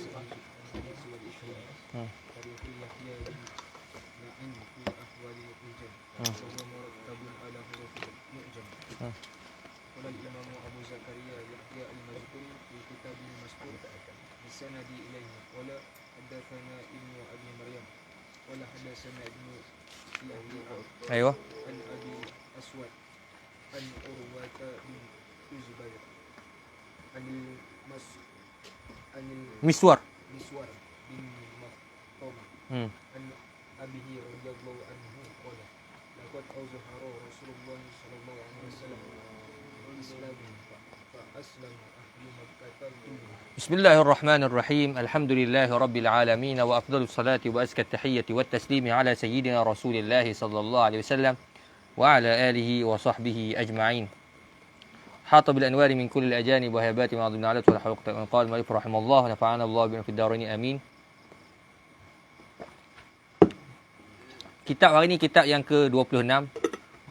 قال الإمام أبو زكريا يحيى المذكوري في كتابه المذكور بالسند إليه ولا حدثنا ابن أبي مريم ولا حدثنا ابن لهيعة أيوة عن أبي أسود عن عروة بن الزبير عن مسور المسور بن مخرمة عن أبيه رضي الله عنه قال لقد أظهر رسول الله صلى الله عليه وسلم الإسلام فأسلم أهل مكة كلهم. بسم الله الرحمن الرحيم. الحمد لله رب العالمين وأفضل الصلاة وأزكى التحية والتسليم على سيدنا رسول الله صلى الله عليه وسلم وعلى آله وصحبه أجمعين. حاط بالأنوار من كل الأجانب وهبات معظم العلات ولا حول ولا قوة قال المؤلف رحمه الله ونفعنا الله بما في الدارين آمين. Kitab hari ini kitab yang ke-26.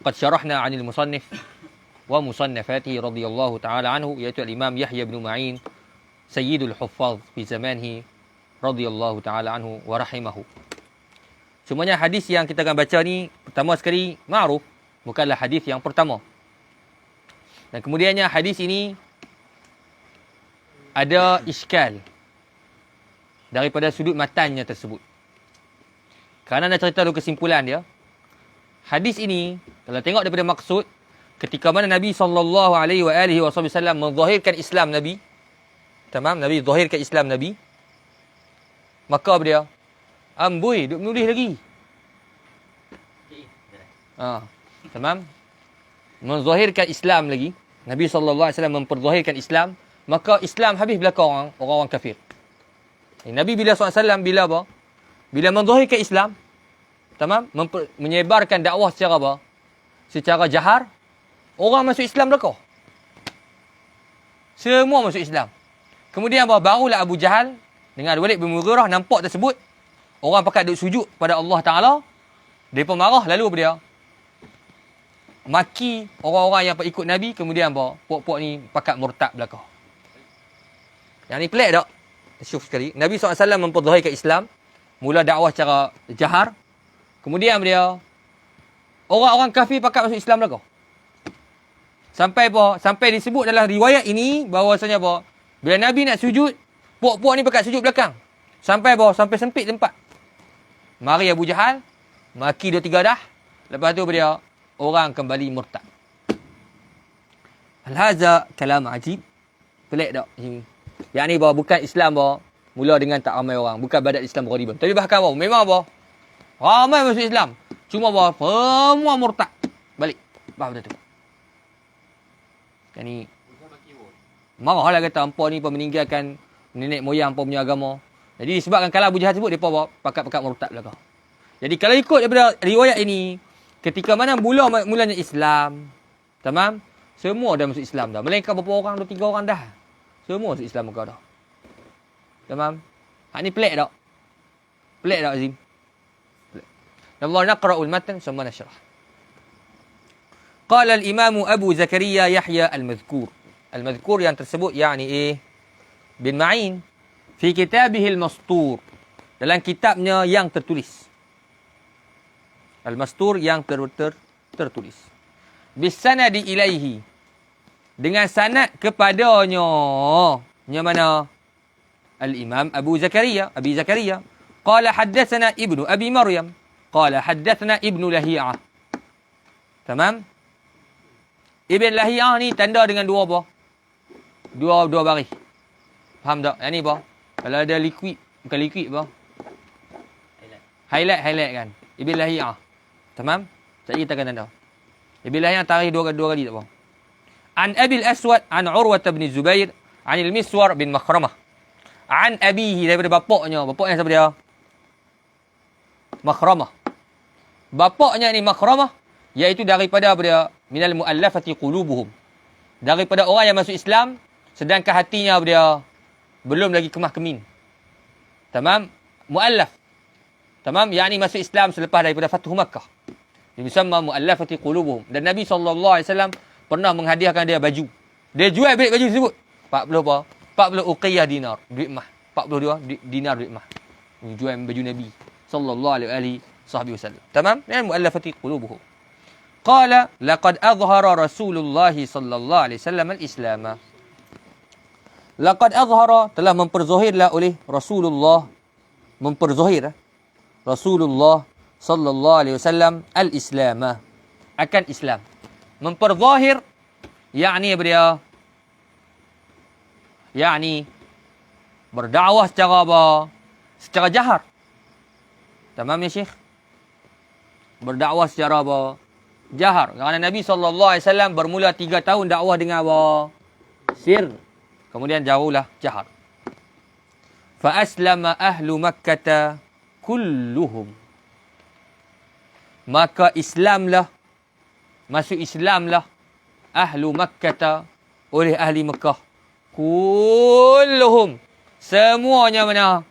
Qad syarahna 'anil musannif wa musannafatihi radhiyallahu ta'ala anhu, iaitu al-Imam Yahya bin Ma'in Sayyidul Huffaz fi zamanihi radhiyallahu ta'ala anhu wa rahimahu. Semuanya hadis yang kita akan baca ni pertama sekali ma'ruf, bukanlah hadis yang pertama. Dan kemudiannya hadis ini ada iskal daripada sudut matannya tersebut. Kerana nak cerita dulu kesimpulan dia. Hadis ini kalau tengok daripada maksud, ketika mana Nabi SAW menzahirkan Islam Nabi, tamam, Nabi zahirkan Islam Nabi, maka apa dia? Amboi, duk menulis lagi. Tamam. Menzahirkan Islam lagi. Nabi SAW memperzahirkan Islam, maka Islam habis belakang orang-orang kafir. Nabi bila SAW bila apa? Bila menzahirkan Islam, tamam, menyebarkan dakwah secara apa? Secara jahar, orang masuk Islam belakang. Semua masuk Islam. Kemudian apa? Barulah Abu Jahal dengan Walid bin Mughirah nampak tersebut, orang pakat duk sujud pada Allah Ta'ala, mereka marah, lalu apa dia? Maki orang-orang yang ikut Nabi, kemudian apa? Puak-puak ni pakat murtad belakang. Yang ni pelik tak? Syuf sekali. Nabi SAW memperzahirkan Islam, mula dakwah secara jahar, kemudian dia orang-orang kafir pakat masuk Islam belakang. Sampai apa? Sampai disebut dalam riwayat ini bahawasanya apa? Bila Nabi nak sujud, puak-puak ni pakat sujud belakang. Sampai apa? Sampai sempit tempat. Mari Abu Jahal, maki 2-3 dah. Lepas tu dia orang kembali murtad. Al-haza kalam ajib. Pelik tak? Yang ni bahawa bukan Islam bahawa mula dengan tak ramai orang. Bukan badat Islam ghariban. Tapi bahkan apa? Memang apa? Ramai masuk Islam. Cuma apa? Semua murtad. Balik. Faham betul tu? Yang ni marahlah kata hampa ni meninggalkan nenek moyang hampa punya agama. Jadi disebabkan kalau Abu Jahal sebut, mereka bawa pakat-pakat murtad belakang. Jadi kalau ikut daripada riwayat ini, ketika mana mulanya Islam, tamam, semua dah masuk Islam dah. Melainkan berapa orang, 2-3 orang dah. Semua masuk Islam muka dah. Tamam. Hak ni pelik tak? Pelik tak Azim? Pelik. Allah naqra'ul matan sama nashrah. Qala al-Imam Abu Zakaria Yahya al-Madhkur. Al-Madhkur yang tersebut yakni bin Ma'in fi kitabih al-Mastur, dalam kitabnya yang tertulis. Al-Mastur yang tertulis. Bis sanadi ilaihi, dengan sanad kepadanya. Yang mana? Al-Imam Abu Zakaria, Abi Zakaria. Qala haddathana Ibnu Abi Maryam. Qala haddathana Ibnu Lahi'ah. Tamam? Ibn Lahi'ah ni tanda dengan dua apa? Dua baris. Faham tak? Yang ni apa? Kalau ada liquid, bukan liquid apa? Highlight kan. Ibn Lahi'ah. Tamam? Saya kita akan tanda. Ibn Lahi'ah tarikh dua kali tak apa? An Abil Aswad an Urwah bin Zubair an al-Miswar bin Makhramah. An abihi, daripada bapaknya. Bapaknya siapa dia? Makhramah. Bapaknya ni Makhramah, iaitu daripada apa dia? Minal mu'allafati qulubuhum. Daripada orang yang masuk Islam, sedangkan hatinya apa dia? Belum lagi kemah kemin. Tamam? Mu'allaf. Tamam? Yang ni masuk Islam selepas daripada Fathu Makkah. Dia disamma mu'allafati qulubuhum. Dan Nabi SAW pernah menghadiahkan dia baju. Dia jual balik baju tersebut. 40 apa? 40 uqiyah dinar. Duit mah. dinar duit emas. Jual baju Nabi sallallahu alaihi wasallam. Tamam? Dan muallafati qulubuhum. Qala laqad azhara Rasulullah sallallahu alaihi wasallam al-Islam. Laqad azhara, telah memperzahirlah oleh Rasulullah, Rasulullah sallallahu alaihi wasallam al-Islam, akan Islam. Memperzahir yakni apa dia? Yakni berdakwah secara apa? Secara jahar. Tamam ya Syekh? Berdakwah secara apa? Jahar. Kerana Nabi SAW bermula 3 tahun dakwah dengan apa? Sir. Kemudian jauhlah jahar. Fa aslama ahlu Makkah kulluhum. Maka Islamlah, masuk Islamlah ahlu Makkah, oleh ahli Mekah. Kulluhum, semuanya mana?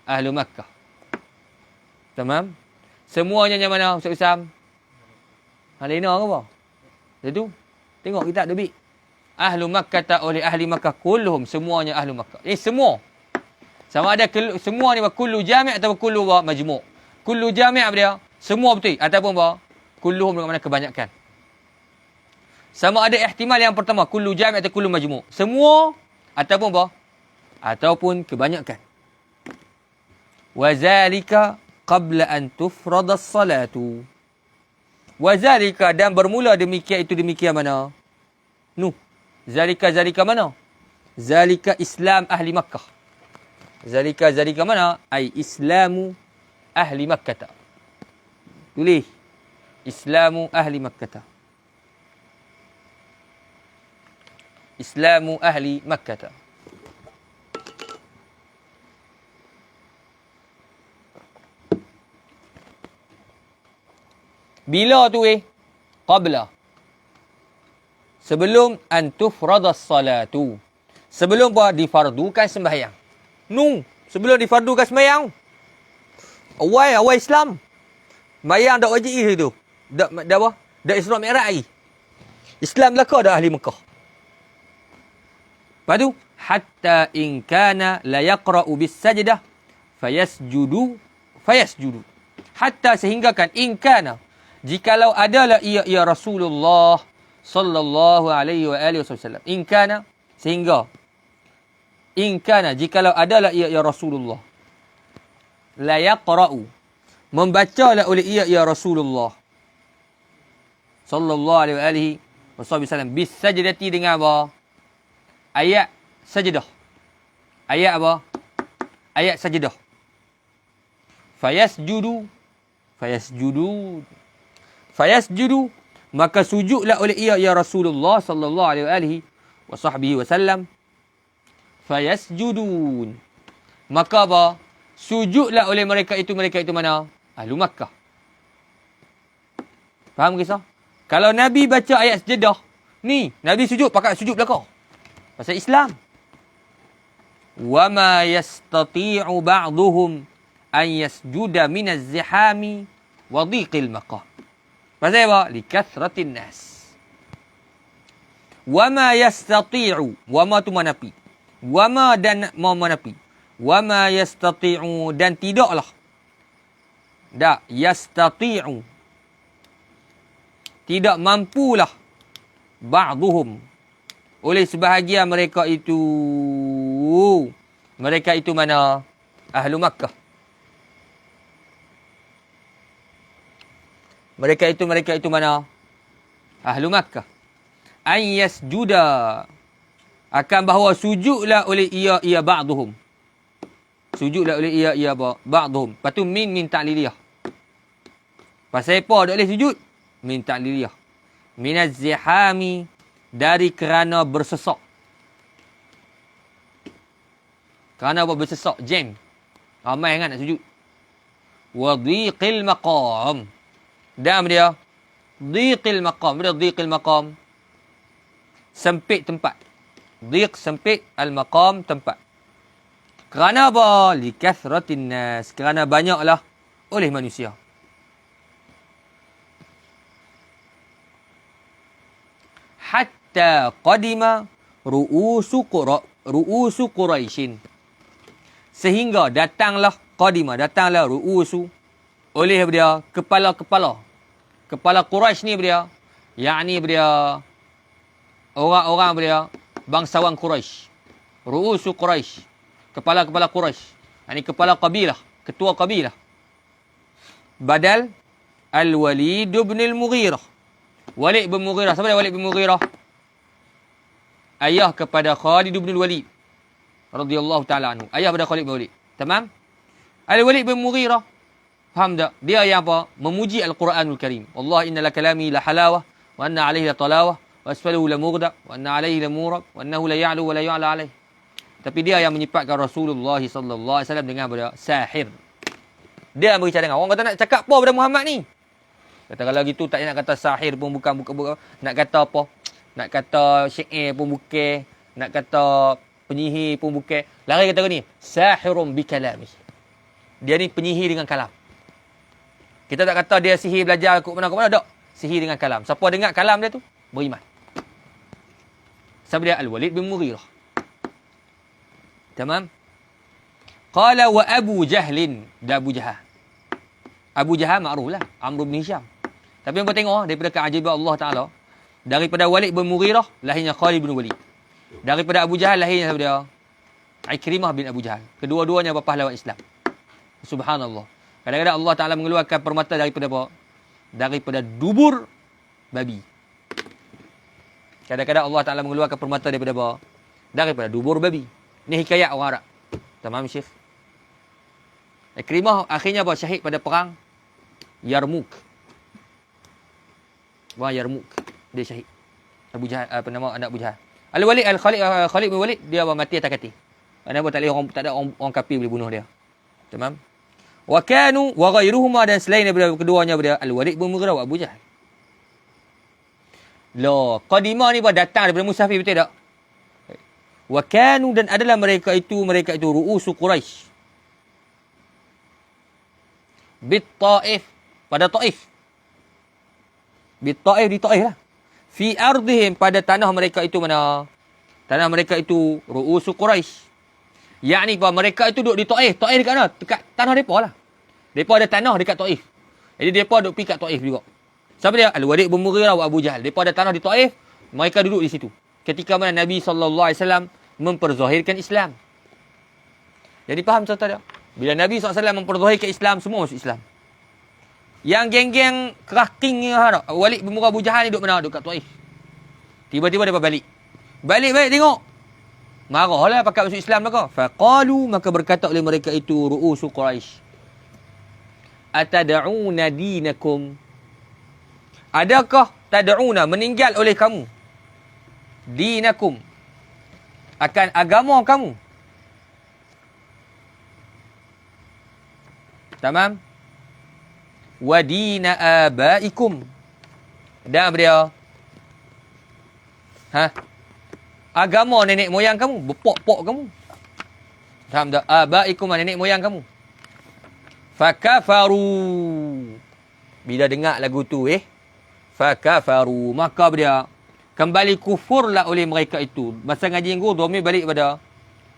Ahlu Makkah. Tamam? Semuanya yang mana Ustaz Usam? Halina ke apa? Itu. Tengok kita ada bik. Ahlu Makkah, oleh ahli Makkah. Kulluhum, semuanya ahlu Makkah. Semua. Sama ada semua ni kullu jami' atau kullu majmu'. Kullu jami' apa dia? Semua betul ataupun apa? Kulluhum dengan mana kebanyakan. Sama ada ihtimal yang pertama, kullu jami' atau kullu majmu'. Semua ataupun apa? Ataupun kebanyakan. Wa zalika qabla an tufrada as-salatu. Wa zalika, dan bermula demikian itu demikian mana? Zalika mana? Zalika Islam ahli Makkah. Zalika mana? Ai Islamu ahli Makkah. Tulis. Islamu ahli Makkah. Islamu ahli Makkah. Bila tu qabla. Sebelum an tufradas salatu. Sebelum apa? Difardukan sembahyang. Sebelum difardukan sembahyang. Awal Islam. Sembahyang dak wajib itu. Dak apa? Dak Isra Mi'raj. Islam belaka dak ahli Mekah. Padu hatta in kana la yaqra'u bis sajdah fayasjudu. Hatta sehinggakan in kana, jikalau adalah ia Rasulullah sallallahu alaihi wasallam. In kana, sehingga. In kana, jikalau adalah ia Rasulullah. La yaqra'u, membacalah oleh ia Rasulullah sallallahu alaihi wasallam bis sajdati, dengan apa? Ayat sajdah. Ayat apa? Ayat sajdah. Fayasjudu, maka sujudlah oleh ia Rasulullah sallallahu alaihi wasallam. Fayasjudun, maka apa? Sujudlah oleh mereka itu mana? Ahlu Makkah. Faham kisah? Kalau Nabi baca ayat sajdah, ni Nabi sujud, pakai sujud belakang. Pasal Islam. Wa ma yastati'u ba'duhum an yasjuda min az-zihami wa dhiqil maqam. Pasal apa? Li kathratin nas. Wa ma yastati'u, wa ma tu manapi. Wa ma dan ma manapi. Wa ma yastati'u, dan tidaklah. Tak, yastati'u. Tidak mampulah ba'duhum, oleh sebahagian mereka itu. Mereka itu mana? Ahlu Makkah. Mereka itu mana? Ahlu Makkah. An yasjuda, akan bahawa sujudlah oleh ia ba'duhum. Sujudlah oleh ia ba'duhum. Lepas tu min ta'liliyah. Pasal apa tak boleh sujud? Min ta'liliyah. Minaz zihami, dari kerana bersesak. Kerana apa bersesak? Jam. Ramai kan nak sujud. Wa dhiqil maqam. Dan dia dhiqil maqam. Bila dhiqil maqam? Sempit tempat. Dhiq sempit, al-maqam tempat. Kerana apa? Li kathratin nas. Kerana banyaklah oleh manusia. Hatta qadima ru'usu Quraisyin. Sehingga datanglah ru'usu oleh dia kepala-kepala. Kepala Quraisy ni dia, yakni dia orang-orang dia bangsawan Quraisy. Ru'usu Quraisy. Kepala-kepala Quraisy. Yakni kepala kabilah, ketua kabilah. Badal Al-Walid bin Al-Mughirah. Walid bin Mughirah. Siapa dia Walid bin Mughirah? Ayah kepada Khalid bin Walid radhiyallahu taala anhu. Ayah pada Khalid bin Walid. Tamam? Al-Walid bin Mughirah. Faham tak? Dia yang apa? Memuji Al-Quranul Karim. Allah inna la kalami la halawah wa anna alaihi la talawah wa asfaluhu la mughdab wa anna alaihi la murab wa annahu la ya'lu wa la yu'la alaihi. Tapi dia yang menyifatkan Rasulullah sallallahu alaihi wasallam dengan apa? Sahir. Dia yang berbicara dengan orang kata nak cakap apa pada Muhammad ni? Kata kalau gitu tak nak kata sahir pun bukan. Nak kata apa? Nak kata syair pun bukan. Nak kata penyihir pun bukan. Lari kata ni, sahirun bi kalami. Dia ni penyihir dengan kalam. Kita tak kata dia sihir belajar ke mana-mana. Tak. Sihir dengan kalam. Siapa dengar kalam dia tu, beriman. Siapa dia? Al-Walid bin Mughirah. Tamam? Qala wa Abu Jahlin. Dan Abu Jahal. Abu Jahal makruf lah. Amr bin Hisham. Tapi yang tengok daripada keajaiban Allah Ta'ala. Daripada Walid bin Mughirah, lahirnya Khalid bin Walid. Daripada Abu Jahal, lahirnya siapa dia? Ikrimah bin Abu Jahal. Kedua-duanya pahlawan Islam. Subhanallah. Kadang-kadang Allah Ta'ala mengeluarkan permata daripada apa? Daripada dubur babi. Kadang-kadang Allah Ta'ala mengeluarkan permata daripada apa? Daripada dubur babi. Ini hikayat orang Arab. Tamam, Syekh? Ikrimah akhirnya apa? Syahid pada perang Yarmuk. Perang Yarmuk. Dia syahid. Abu Jahal, apa nama anak Abu Jahal. Al-Walid, Khalid bin Walid, dia mati atas katil. Kenapa tak ada orang kafir boleh bunuh dia. Tamam? Wa kanu wa ghairuhuma, dan selain daripada keduanya daripada Al-Walid bin Mughirah wa Abu Jahal. Loh, qadimah ni datang daripada musafir, betul tak? Wa kanu, dan adalah mereka itu ru'usu Quraisy. Bit Taif, pada Taif. Bit Taif, di Taif lah. Fi ardihim, pada tanah mereka itu mana? Tanah mereka itu ru'usu Quraisy. Yakni mereka itu duduk di Taif. Taif dekat mana? Dekat tanah mereka lah. Mereka ada tanah dekat Taif. Jadi mereka duduk pergi kat Taif juga. Siapa dia? Al-Walid bin Mughirah wa Abu Jahal. Mereka ada tanah di Taif. Mereka duduk di situ. Ketika mana Nabi SAW memperzahirkan Islam. Jadi faham tak tak? Bila Nabi SAW memperzahirkan Islam, semua masuk Islam. Yang geng-geng keraking ni, Walid bin Mughirah Abu Jahal ni duduk mana? Duduk kat Taif. Tiba-tiba mereka balik. Balik tengok. Marahlah pakat masuk Islam mereka. Faqalu, maka berkata oleh mereka itu ru'usu Quraisy. Atad'una dinakum. Adakah tad'una, meninggal oleh kamu, dinakum, akan agama kamu. Tamam? Wa dina abaikum, dan dia agama nenek moyang kamu, bepok-pok kamu. Faham tak? Abaikum, nenek moyang kamu. Fakafaru. Bila dengar lagu tu, fakafaru, maka dia kembali kufurlah oleh mereka itu. Masa ngaji minggu, domir balik pada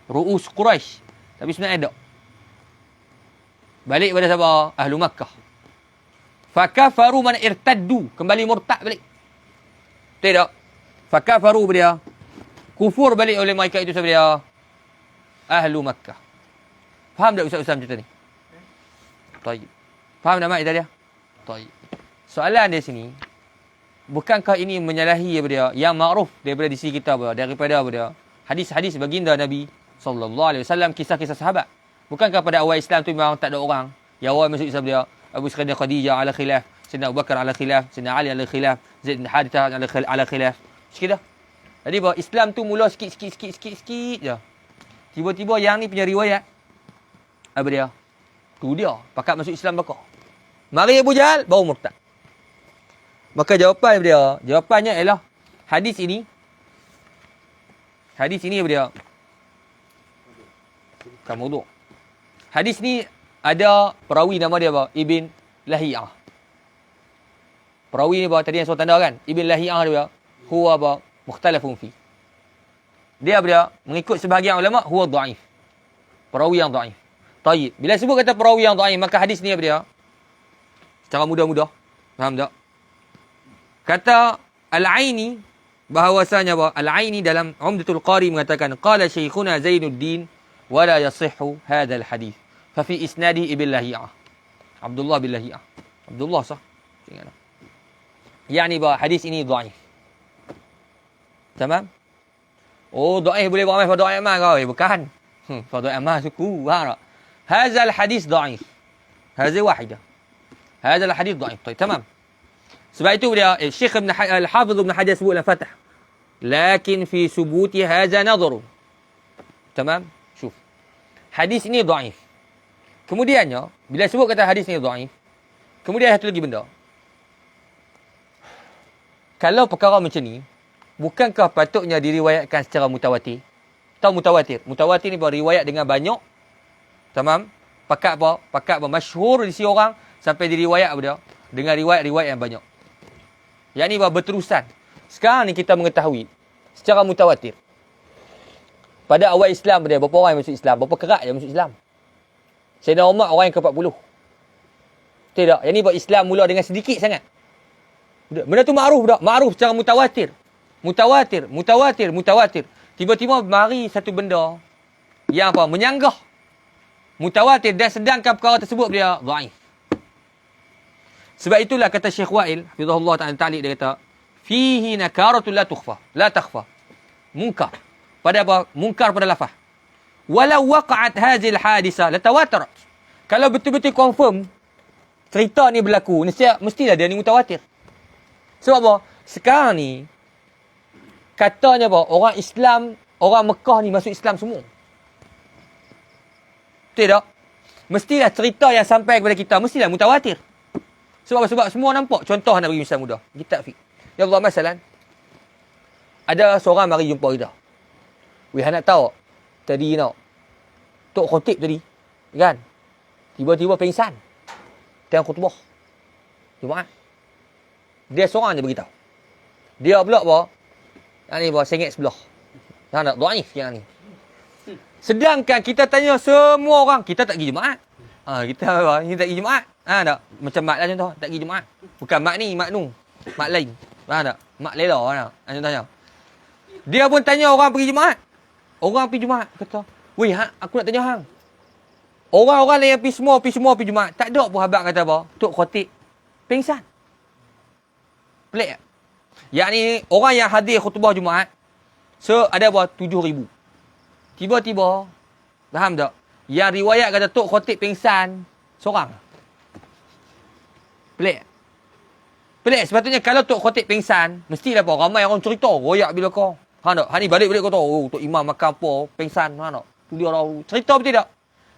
ru'us Quraisy. Tapi sebenarnya tak. Balik pada siapa? Ahlu Makkah. Fakafaru, mana irtaddu, kembali murtad balik. Tidak. Fakafaru dia kufur balik oleh mereka itu siapa dia? Ahlu Makkah. Faham tak Ustaz Usam cerita ni? Taib. Faham tak mak dia? Taib. Soalan dia sini, bukankah ini menyalahi daripada yang ma'ruf daripada di sisi kita, daripada hadis-hadis baginda Nabi sallallahu alaihi wasallam, kisah-kisah sahabat. Bukankah pada awal Islam tu memang tak ada orang yang awal masuk Islam dia? Abu Bakar Khadijah ala khilaf, Sayyidina Abu Bakar ala khilaf, Sayyidina Ali ala khilaf, Zaid bin Harithah ala khilaf. Sikit dah. Jadi Islam tu mula sikit je. Tiba-tiba yang ni punya riwayat apa dia? Tu dia pakat masuk Islam bakar. Mari Abu Jahal baru murtad. Maka jawapannya ialah hadis ini apa dia? Kamuduk. Hadis ni ada perawi nama dia apa? Ibn Lahiyah. Perawi ni apa? Tadi yang saya tanda kan? Ibn Lahiyah dia huwa apa? Mukhtalafun fi. Dia apa dia? Mengikut sebahagian ulama huwa dhaif. Perawi yang dhaif. Tayyib. Bila sebut kata perawi yang dhaif, maka hadis ni apa dia? Secara mudah-mudah. Faham tak? Kata Al-Aini bahawasanya apa? Al-Aini dalam Umdatul Qari mengatakan qala Syekhuna Zainuddin wa la yasihhu hadzal hadis. Fa fi isnadi Ibn Lahiyah. Abdullah bin Lahiyah. Abdullah sah. Ingat. Yani bahawa hadis ini dhaif. Tamam? Oh, dhaif boleh beramal fardu amal kau? Bukan. Fardu amal suku. Faham tak? Hadzal hadis dhaif. Hadza wahidah. Hadzal hadis dhaif. Baik, tamam. Sebab itu dia Syekh Al-Hafiz Ibn Hajar sebut dalam Fath. Lakin fi subuti hadza nadharu. Tamam? Syuf. Hadis ini dhaif. Kemudiannya, bila sebut kata hadis ini dhaif, kemudian satu lagi benda. Kalau perkara macam ni, bukankah patutnya diriwayatkan secara mutawatir? Tahu mutawatir? Mutawatir ni riwayat dengan banyak. Tamam? Pakat apa? Masyhur di sisi orang sampai diriwayat apa dia? Dengan riwayat-riwayat yang banyak. Yang ni berterusan. Sekarang ni kita mengetahui secara mutawatir. Pada awal Islam dia, berapa orang yang masuk Islam? Berapa kerat yang masuk Islam? Sayyidina Umar orang yang ke-40. Tidak. Yang ni buat Islam mula dengan sedikit sangat. Benda tu ma'ruf tak? Ma'ruf secara mutawatir. Mutawatir. Tiba-tiba mari satu benda yang apa? Menyanggah. Mutawatir dan sedangkan perkara tersebut dia dhaif. Sebab itulah kata Syekh Wa'il, hafizahullah ta'ala ta'liq dia kata, fihi nakaratun la takhfa. Munkar. Pada apa? Munkar pada lafaz. Walau waqa'at hadhil hadisah latawatarat. Kalau betul-betul confirm cerita ni berlaku, mestilah dia ni mutawatir. Sebab apa? Sekarang ni katanya apa? Orang Islam, orang Mekah ni masuk Islam semua. Tidak. Mestilah cerita yang sampai kepada kita mestilah mutawatir. Sebab semua nampak. Contoh nak bagi misal mudah. Kitab fiqh. Ya Allah, masalan. Ada seorang mari jumpa kita. Weh, nak tahu tadi nak Tok Khotib tadi, kan? Tiba-tiba pingsan. Tengah khutbah Jumaat. Dia seorang je beritahu. Dia pula apa? Yang ni apa? Sengit sebelah. Yang nak dhaif yang ni. Sedangkan kita tanya semua orang, kita tak pergi Jumaat. Kita apa? Kita tak pergi Jumaat. Tak? Macam mak lah contoh, tak pergi Jumaat. Bukan mak ni, mak nu. Mak lain. Tak? Mak Lela tak? Contohnya. Dia pun tanya orang pergi Jumaat. Orang pergi Jumaat. Kata, weh, aku nak tanya hang. Orang-orang yang pergi semua pergi Jumaat. Tak ada pun habaq kata apa? Tok Khotib pingsan. Pelik tak? Yang ni, orang yang hadir khutbah Jumaat, ada apa? 7,000. Tiba-tiba, faham tak? Yang riwayat kata Tok Khotib pingsan, seorang. Pelik. Pelik. Sepatutnya kalau Tok Khotib pingsan, mestilah apa? Ramai orang cerita. Royak bila kau. Faham tak? Ni balik-balik kau tahu. Oh, Tok Imam makan apa? Pingsan. Faham tak? Tu dia orang cerita betul tak?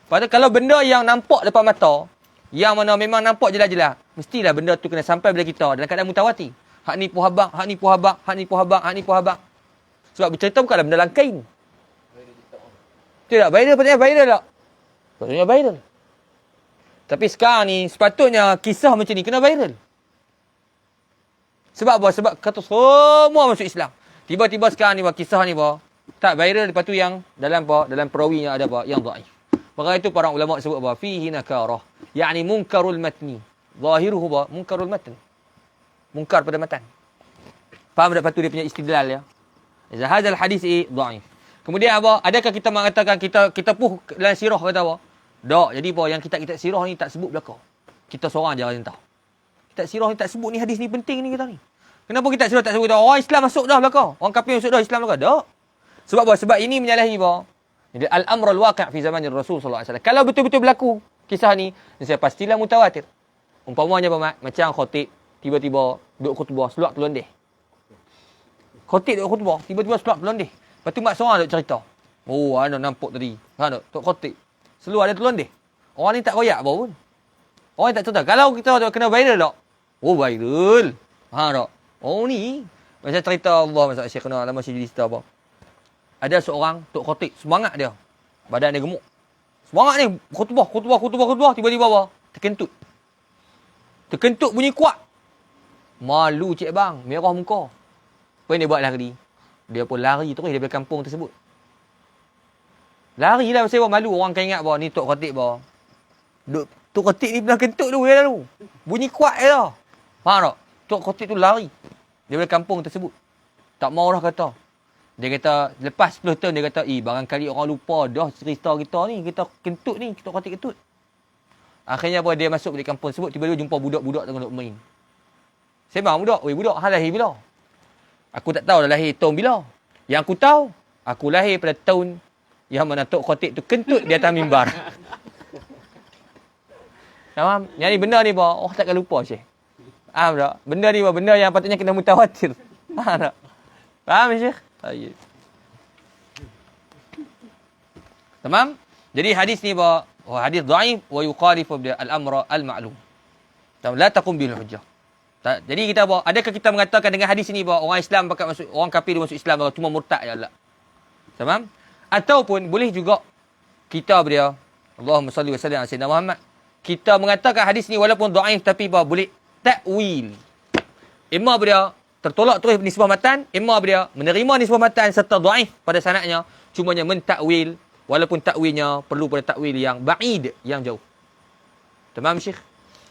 Padahal kalau benda yang nampak depan mata, yang mana memang nampak jelas-jelas, mestilah benda tu kena sampai kepada kita dalam keadaan mutawatir. Hak ni puhabak, hak ni puhabak, hak ni puhabak, hak ni puhabak. Sebab bercerita bukanlah benda langkain. Tidak, viral patutnya viral tak? Patutnya viral. Tapi sekarang ni, sepatutnya kisah macam ni kena viral. Sebab apa? Sebab kata semua masuk Islam. Tiba-tiba sekarang ni, kisah ni, tak viral. Lepas tu yang dalam perawinya ada apa? Yang dhaif. Maka itu para ulama sebut apa? Fihi nakarah. Yani munkarul matni. Zahiruhu apa? Munkarul matni. Munkar pada matan. Faham tak? Lepas tu dia punya istidlal ya. Hadzal hadis dhaif. Kemudian apa? Adakah kita mengatakan kita puh dalam sirah kata apa? Tak. Jadi apa? Yang kitab-kitab sirah ni tak sebut belakang. Kita seorang je yang tahu. Kitab sirah ni tak sebut ni hadis ni penting ni kita ni. Kenapa kitab sirah tak sebut? Orang Islam masuk dah belakang. Orang kafir masuk dah Islam belakang. Tak. Sebab apa? Sebab ini menyalahi apa? Jadi al-amr al-waqi' fi zaman Rasul sallallahu alaihi wasallam. Kalau betul-betul berlaku kisah ni, saya pastilah mutawatir. Umpamanya apa? Macam Khotib tiba-tiba duduk khutbah, seluar telondeh. Khotib duduk khutbah, tiba-tiba seluar telondeh. Lepas tu mak seorang duduk cerita. Oh, anak nampak tadi. Kan Tok Khotib. Seluar dia telondeh. Orang ni tak royak apa pun. Orang ni tak cerita. Kalau kita kena viral tak? Oh, viral. Tak? Oh ni. Macam cerita Allah, masa Syekh kena lama Syekh cerita apa. Ada seorang Tok Khotib, semangat dia. Badan dia gemuk. Semangat ni, khutbah. Tiba-tiba apa? Terkentut bunyi kuat. Malu cik bang, merah muka. Apa yang dia buat lari? Dia pun lari terus daripada kampung tersebut. Lari lah pasal malu. Orang akan ingat bahawa ni Tok Khatib bahawa. Tok Khatib ni pernah kentut tu dia lalu. Bunyi kuat je lah. Faham tak? Tok Khatib tu lari daripada kampung tersebut. Tak mau dah kata. Dia kata, lepas 10 tahun dia kata, barangkali orang lupa dah cerita kita ni. Kita kentut ni, Tok Khatib kentut. Akhirnya apa, dia masuk balik kampung tersebut, tiba-tiba jumpa budak-budak tengah nak main. Sembang budak, budak, hang lahir bila? Aku tak tahu dah lahir tahun bila. Yang aku tahu, aku lahir pada tahun yang mana Tok Khatib tu kentut di atas mimbar. Faham? Yang ni benda ni apa? Oh, takkan lupa Syekh. Faham tak? Benda ni apa? Benda yang patutnya kena mutawatir. Faham tak? Faham Syekh? Baik. Tamam? Jadi hadis ni apa? Oh, hadis dhaif wa yuqarifu bil al-amra al-ma'lum. La taqum bil hujjah. Jadi kita apa? Adakah kita mengatakan dengan hadis ini bahawa orang Islam pakat masuk, orang kafir masuk Islam bahawa cuma murtad je? Tak. Tamam? Ataupun boleh juga kita dia Allahumma salli wa sallim ala sayyidina Muhammad. Kita mengatakan hadis ni walaupun dhaif tapi apa? Boleh takwil. Imma dia tertolak terus nisbah matan, imma dia menerima nisbah matan serta dhaif pada sanadnya, cumanya mentakwil walaupun takwilnya perlu pada takwil yang ba'id, yang jauh. Tamam Syekh?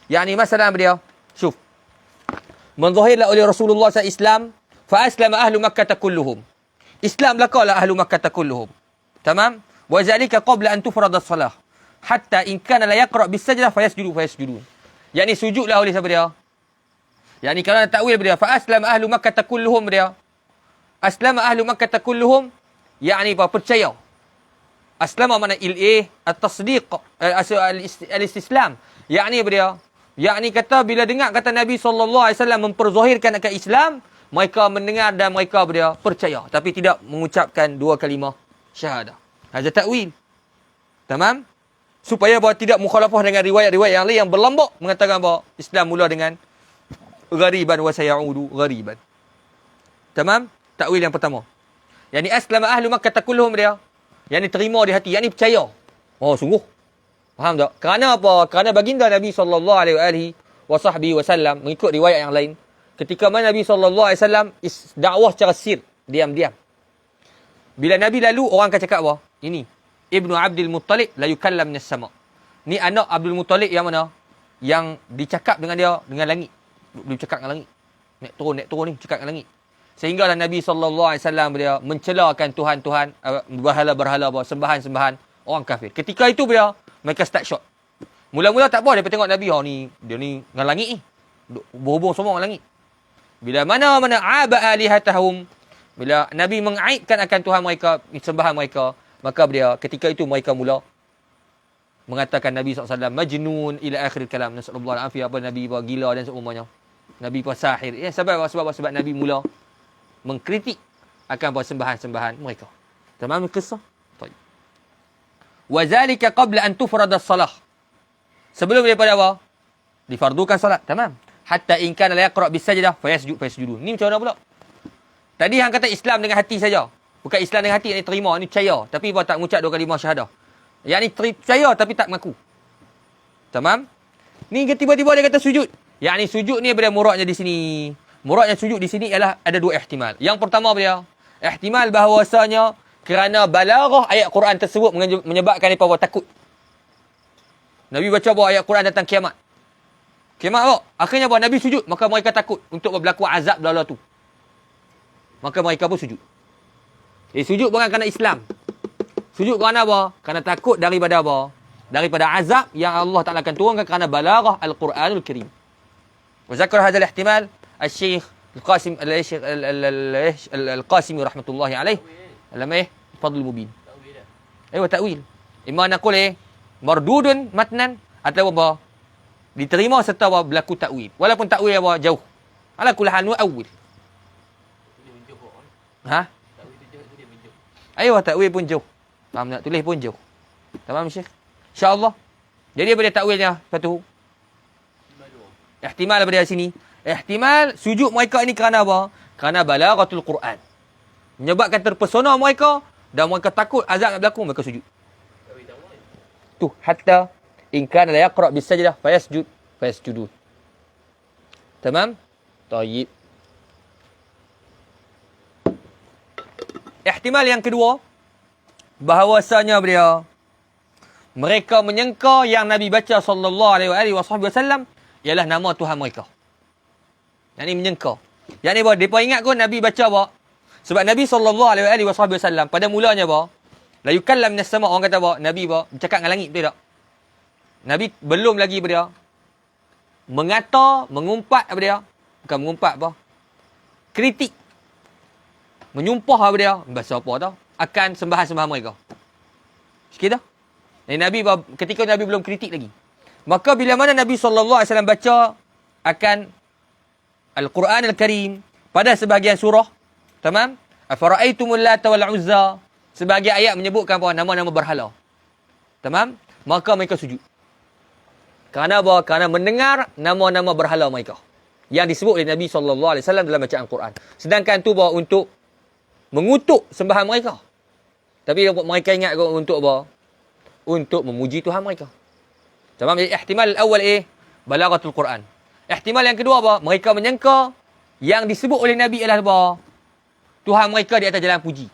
Yani masalah dia, syuf. Menzahirlah oleh Rasulullah SAW, fa aslama ahlu Makkah kulluhum. Islam lakalah ahlu Makkah kulluhum. Tamam? Wa zalika qabla an tufrada as-salah. Hatta in kana la yaqra bis sajdah fayasjudun. Yani sujudlah oleh siapa dia? Yani kalau nak takwil dia, fa aslama ahlu Makkah kulluhum dia. Aslama ahlu Makkah kulluhum, yani apa? Percaya. Aslama mana at-tasdiq, al-istislam. Yani apa dia? Yakni kata bila dengar kata Nabi SAW memperzahirkan akan Islam, mereka mendengar dan mereka dia percaya tapi tidak mengucapkan dua kalimah syahadah. Hadza takwil. Tamam? Supaya bahawa tidak mukhalafah dengan riwayat-riwayat yang lain yang berlambak mengatakan bahawa Islam mula dengan ghariban wa sayaudu ghariban. Tamam? Takwil yang pertama. Yani aslama ahlu Makkah kulluhum dia. Yani terima di hati, yani percaya. Oh sungguh. Faham tak? Kerana apa? Kerana baginda Nabi SAW mengikut riwayat yang lain. Ketika mana Nabi SAW dakwah secara sir, diam-diam. Bila Nabi lalu, orang akan cakap apa? Ini, Ibnu Abdul Muttalib la yukallam minas sama'. Ni anak Abdul Muttalib yang mana? Yang dicakap dengan dia, dengan langit. Dia cakap dengan langit. Naik turun ni, cakap dengan langit. Sehinggalah Nabi SAW dia mencelakan Tuhan-Tuhan, berhala-berhala, sembahan-sembahan orang kafir. Ketika itu dia, mereka start shot. Mula-mula tak apa, dia tengok Nabi, dia ni dengan langit ni. Berhubung semua dengan langit. Bila mana-mana aba alihatahum, bila Nabi mengaibkan akan Tuhan mereka, sembahan mereka, maka dia ketika itu mereka mula mengatakan Nabi SAW majnun ila akhir kalam. Nasallallahu alaihi wasallam, apa Nabi gila dan seumpamanya. Nabi pun sahir. Sebab Nabi mula mengkritik akan sembahan-sembahan mereka. Tamam kisah? Baik. Wa zalika qabla an tufrada as-salah. Sebelum daripada apa? Difardukan solat. Tamam. Hatta in kana la yaqra bis sajdah fayasjudun. Ni macam mana pula? Tadi hang kata Islam dengan hati saja. Bukan Islam dengan hati yang terima, ni percaya tapi apa tak mengucap dua kalimah syahadah. Yang ni percaya tapi tak mengaku. Tamam? Ni tiba-tiba dia kata sujud. Yang ni sujud ni apa dia muradnya di sini? Muradnya sujud di sini ialah ada dua ihtimal. Yang pertama apa dia? Ihtimal bahawasanya kerana balaghah ayat Quran tersebut menyebabkan mereka takut. Nabi baca bahawa ayat Quran tentang kiamat. Kiamat apa? Akhirnya bahawa Nabi sujud. Maka mereka takut untuk berlaku azab bla-bla tu. Maka mereka pun sujud. Sujud bukan kerana Islam. Sujud kerana apa? Kerana takut daripada apa? Daripada azab yang Allah Ta'ala akan turunkan kerana balaghah Al-Quranul Karim. Wa zakar hadzal ihtimal Al-Syekh Al-Qasimi rahmatullahi alaih. Alamah Fadlul Mubin. Aywa ta'wil. Imma naqul mardudun matnan atau apa? Diterima serta apa? Berlaku takwil. Walaupun takwil apa? Jauh. Ala kulli hal nu'awwil. Ha? Aywa takwil pun jauh. Faham nak tulis pun jauh. Tamam Syekh? InsyaAllah. Jadi apa dia takwilnya? Satu. Ihtimal daripada sini. Ihtimal sujud mereka ini kerana apa? Kerana balaghatul Quran. Menyebabkan terpesona mereka dan mereka takut azab nak berlaku, mereka sujud. Tu hatta in kana la yaqra bis sajdah fayasjudun. Tamam? Tayyib. Ihtimal yang kedua, bahawasanya beliau mereka menyangka yang Nabi baca sallallahu alaihi wasallam ialah nama Tuhan mereka. Yang ni menyangka. Yang ni apa? Depa ingat kot Nabi baca apa? Sebab Nabi sallallahu alaihi wasallam pada mulanya apa? La yukallam minas sama, orang kata apa? Nabi apa? Bercakap dengan langit, betul tak? Nabi belum lagi apa dia? Mengata, mengumpat apa dia? Bukan mengumpat apa? Kritik. Menyumpah apa dia? Bahasa apa tau? Akan sembahan-sembahan mereka. Sikit dah. Nabi ketika Nabi belum kritik lagi. Maka bila mana Nabi sallallahu alaihi wasallam baca akan Al-Quran Al-Karim pada sebahagian surah, tamam? Afara'aitumul Lata wal Uzza, sebahagian ayat menyebutkan apa? Nama-nama berhala. Tamam? Maka mereka sujud. Kerana apa? Kerana mendengar nama-nama berhala mereka yang disebut oleh Nabi sallallahu alaihi wasallam dalam bacaan Quran. Sedangkan tu apa? Untuk mengutuk sembahan mereka. Tapi mereka ingat untuk apa? Untuk memuji Tuhan mereka. Tamam? Jadi ihtimal awal balaghatul Quran. Ihtimal yang kedua apa? Mereka menyangka yang disebut oleh Nabi adalah apa? Tuhan mereka di atas jalan puji.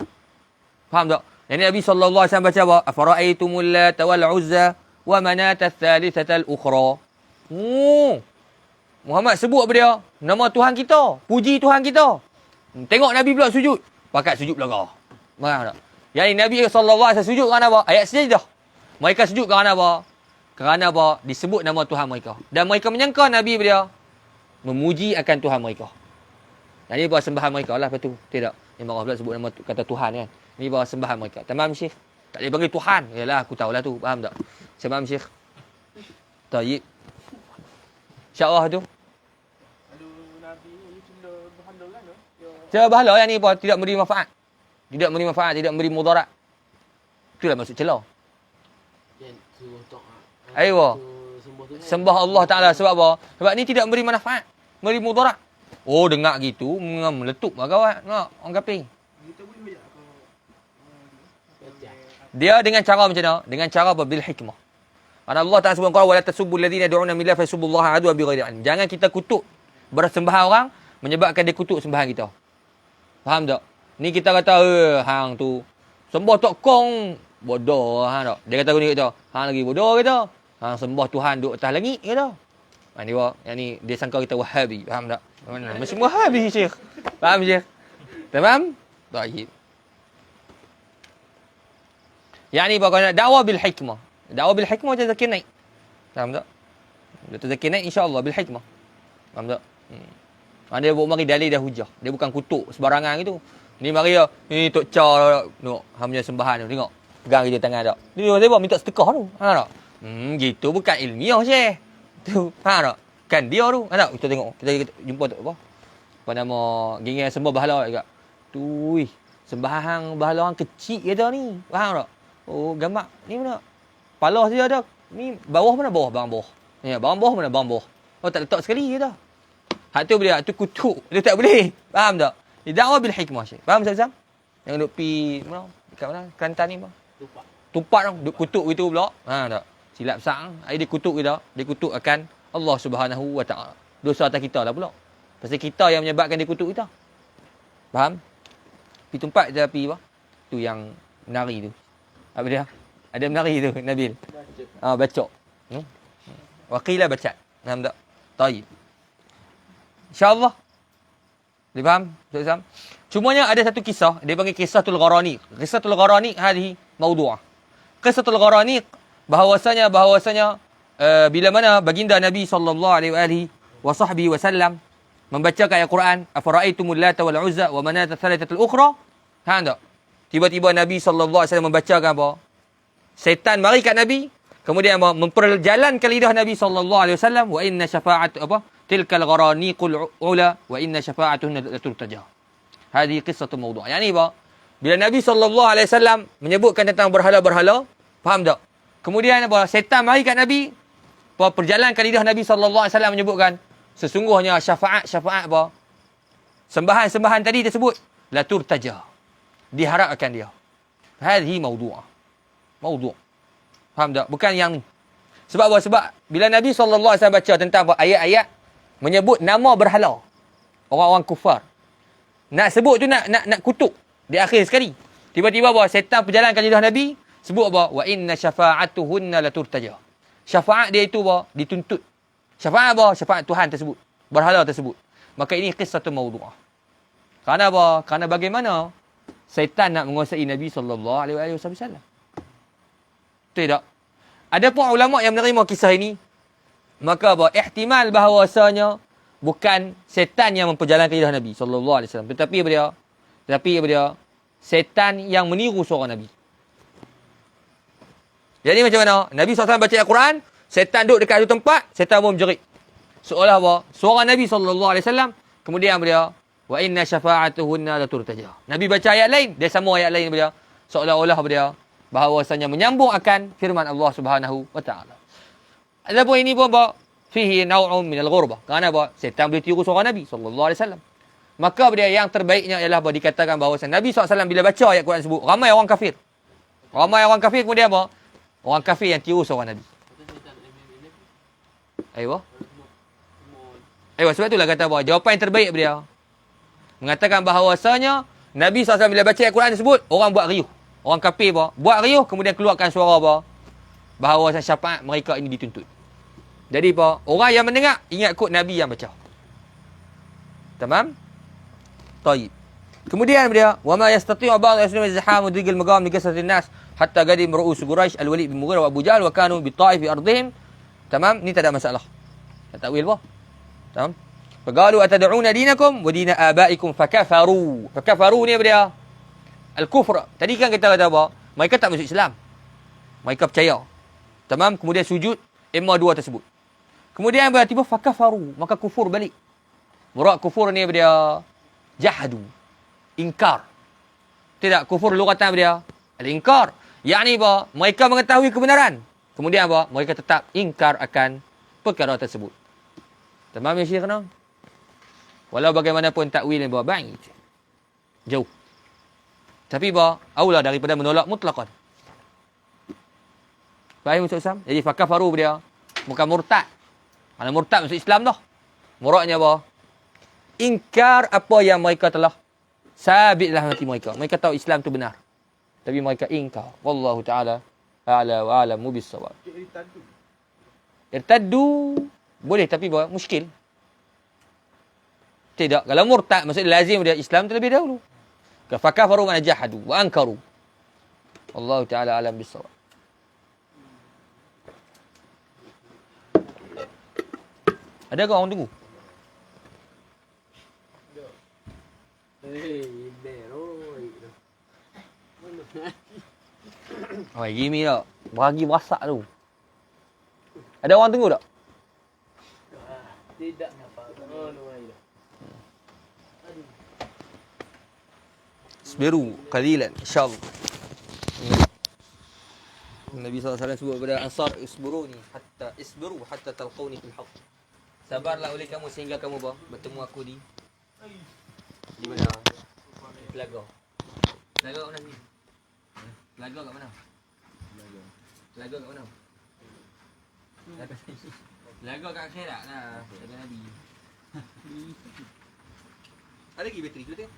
Faham tak? Jadi Nabi sallallahu alaihi wasallam baca apa? Afara'aitumul Lata wal Uzza wa manat ats-tsalitsata al-ukhra. Muhammad sebut apa dia? Nama Tuhan kita, puji Tuhan kita. Tengok Nabi pula sujud, pakat sujud belakang. Faham tak? Yang Nabi sallallahu alaihi wasallam sujud kerana apa? Ayat sajadah. Mereka sujud kerana apa? Kerana apa? Disebut nama Tuhan mereka. Dan mereka menyangka Nabi dia memuji akan Tuhan mereka. Dan ini bahawa sembahan mereka lah. Lepas tu. Tidak. Yang Allah pula sebut nama kata Tuhan kan. Ini bahawa sembahan mereka. Tamam Syekh? Tak boleh panggil Tuhan. Yalah aku tahulah tu. Faham tak? Faham Syekh? Tayyib. InsyaAllah tu. Cara bahala yang ni apa? Tidak memberi manfaat. Tidak memberi manfaat. Tidak memberi mudarat. Itulah maksud celah. Aywa. Sembah Allah Ta'ala sebab apa? Sebab ni tidak memberi manfaat. Memberi mudarat. Oh, dengar gitu. Meletup lah kawan. Tengok. Orang kafir. Dia dengan cara macam mana? Dengan cara bil hikmah. Karena Allah Ta'ala sebut Al-Quran, وَلَا تَسُبُّوا الَّذِينَ يَدْعُونَ مِنْ اللَّهِ فَيَسُبُّوا اللَّهَ عَدْوًا بِغَيْرِ عِلْمٍ. Jangan kita kutuk bersembahan orang menyebabkan dia kutuk sembahan kita. Faham tak? Ni kita kata, hang tu sembah tok kong bodoh, hang tak? Dia kata gini kita, hang lagi bodoh kita. Hang sembah Tuhan duduk atas langit kita. Ni yang ni dia sangka kita Wahabi, faham tak? Mana mesti Wahabi Syekh. Faham Syekh? Tamam? Baik. Yang ni bagaimana dakwah bil hikmah. Dakwah bil hikmah macam Zakir Naik. Faham tak? Dr. Zakir Naik insya-Allah bil hikmah. Faham tak? Dia buat mari dalil dah hujah. Dia bukan kutuk sebarangan gitu. Ni mari ni tok Cha tengok hamnya sembahan tu tengok. Pegang dia tangan tak. Dia buat minta sedekah tu. Ha tak? Gitu bukan ilmiah Syekh. Tu faham tak? Kan dia tu. Ha tak? Kita tengok. Kita jumpa tu apa? Apa nama geng sembah bahala juga. Tu sembahan bahala orang kecil kata ni. Faham tak? Oh, gambar ni mana? Palah dia ada. Ni bawah mana bawah? Barang bawah. Ya, barang bawah mana barang bawah. Oh, tak letak sekali je dah. Hak tu boleh, hak tu kutuk. Dia tak boleh. Faham tak? Dia dakwah bil hikmah Syekh. Faham Sam? Yang duk pi mana? Dekat mana? Kelantan ni apa? Tupat. Tupat tu duk kutuk gitu pula. Ha tak. Silap sang. Ai dia kutuk kita. Dia kutuk akan Allah Subhanahu Wa Taala. Dosa atas kita lah pula. Pasal kita yang menyebabkan dia kutuk kita. Faham? Pi tumpat je pi apa? Tu yang menari tu. Apa dia? Ada menari tu Nabil. Bacok. Waqilah bacat. Faham tak? Taib. InsyaAllah. Dia faham? Ustaz? Cumanya ada satu kisah. Dia panggil Qisatul Gharaniq. Qisatul Gharaniq hadhi mawdu'ah. Qisatul Gharaniq bahawasanya bila mana baginda Nabi SAW membacakan ayat Quran, afara'aitumul Lata wal Uzza wa manat ats-tsalitsata al-ukhra. Faham tak? Tiba-tiba Nabi SAW membacakan apa? Setan mari kat Nabi. Kemudian apa? Memperjalankan lidah Nabi SAW. Wa inna syafa'at apa? Tilkal gharaniqul ula wa inna syafa'atuhunna laturtaja. Hadhi qissatul mawdu'. Yang ni apa? Bila Nabi SAW menyebutkan tentang berhala-berhala, faham tak? Kemudian apa? Setan mari kat Nabi. Apa? Perjalankan lidah Nabi SAW menyebutkan sesungguhnya syafaat apa? Sembahan-sembahan tadi tersebut laturtaja. Diharapkan dia. Hadhi mawdu'ah. Mawdu'. Faham tak? Bukan yang ni. Sebab apa? Sebab bila Nabi SAW baca tentang ayat-ayat menyebut nama berhala. Orang-orang kufar. Nak sebut tu nak kutuk. Di akhir sekali. Tiba-tiba apa? Setan berjalan ke lidah Nabi. Sebut apa? Wa inna syafa'atuhunna laturtaja. Syafaat dia itu apa? Dituntut. Syafaat apa? Syafaat Tuhan tersebut. Berhala tersebut. Maka ini kisah mawdu'ah. Kerana apa? Kerana bagaimana setan nak menguasai Nabi SAW. Tidak. Ada pun ulama yang menerima kisah ini. Maka apa? Ihtimal bahawasanya bukan setan yang memperjalankan lidah Nabi SAW. Tetapi apa dia? Setan yang meniru suara Nabi. Jadi macam mana? Nabi SAW baca Al-Quran, setan duduk dekat satu tempat, setan pun menjerit. Seolah apa? Suara Nabi SAW, kemudian dia, wa inna syafa'atuhunna laturtaja. Nabi baca ayat lain, dia sama ayat lain dia. Seolah-olah dia bahawasanya menyambung akan firman Allah Subhanahu wa taala. Adapun ini pun apa? Fihi naw'un minal ghurbah. Kerana apa? Setan boleh tiru suara Nabi SAW. Maka dia yang terbaiknya ialah apa? Dikatakan bahawa Nabi SAW bila baca ayat Quran sebut, ramai orang kafir. Ramai orang kafir kemudian apa? Orang kafir yang tiru suara Nabi. Aywa. Sebab itulah kata apa? Jawapan yang terbaik dia mengatakan bahawasanya Nabi SAW bila baca ayat Quran tersebut, orang buat riuh. Orang kafir apa? Buat riuh kemudian keluarkan suara apa? Bahawasanya syafaat mereka ini dituntut. Jadi apa? Orang yang mendengar ingat kod Nabi yang baca. Tamam? Taib. Kemudian dia, wa ma yastati'u ba'd al-muslimin izham mudrigil maqam li kasratin nas hatta qadim ru'us Quraisy al-Walid bin Mughirah wa Abu Jahl wa kanu bi Taif fi ardihim. Tamam? Ni tak ada masalah. Tak takwil apa? Tamam? Faqalu atad'una dinakum wa din abaikum fakafaru. Fakafaru ni apa dia? Al-kufr. Tadi kan kita kata apa? Mereka tak masuk Islam. Mereka percaya. Tamam? Kemudian sujud imma dua tersebut. Kemudian tiba fakafaru, maka kufur balik. Murad kufur ni apa dia? Jahadu. Ingkar. Tidak, kufur lugatan apa dia? Al-ingkar. Yakni apa? Mereka mengetahui kebenaran. Kemudian apa? Mereka tetap ingkar akan perkara tersebut. Tamam ya Syekhna? Walau bagaimanapun takwil yang baik. Jauh. Tapi apa? Aula daripada menolak mutlaqan. Faham Ustaz Sam? Jadi fakafaru dia bukan murtad. Kalau murtad masuk Islam dah. Muradnya apa? Ingkar apa yang mereka telah sabitlah hati mereka. Mereka tahu Islam tu benar. Tapi mereka ingkar. Wallahu ta'ala a'la wa a'lamu bis-shawab. Irtaddu boleh tapi buat muskil. Tidak. Kalau murtad maksudnya lazim dia Islam terlebih dahulu. Fakafaru man jahadu wa ankaru. Wallahu ta'ala a'lam bis-shawab. Ada ke orang tunggu? Oh, gini tak. Beragi berasak tu. Ada orang tunggu tak? Tidak. Isbiru qalilan insya-Allah. Nabi SAW sebut kepada Ansar, isbiru hatta talqawni fil haqq. Sabarlah oleh kamu sehingga kamu bertemu aku di mana? Telaga. Telaga kat mana ni? Telaga kat mana? Telaga kat mana? Telaga kat akhirat lah. Telaga Nabi. Ada lagi bateri tu tengok.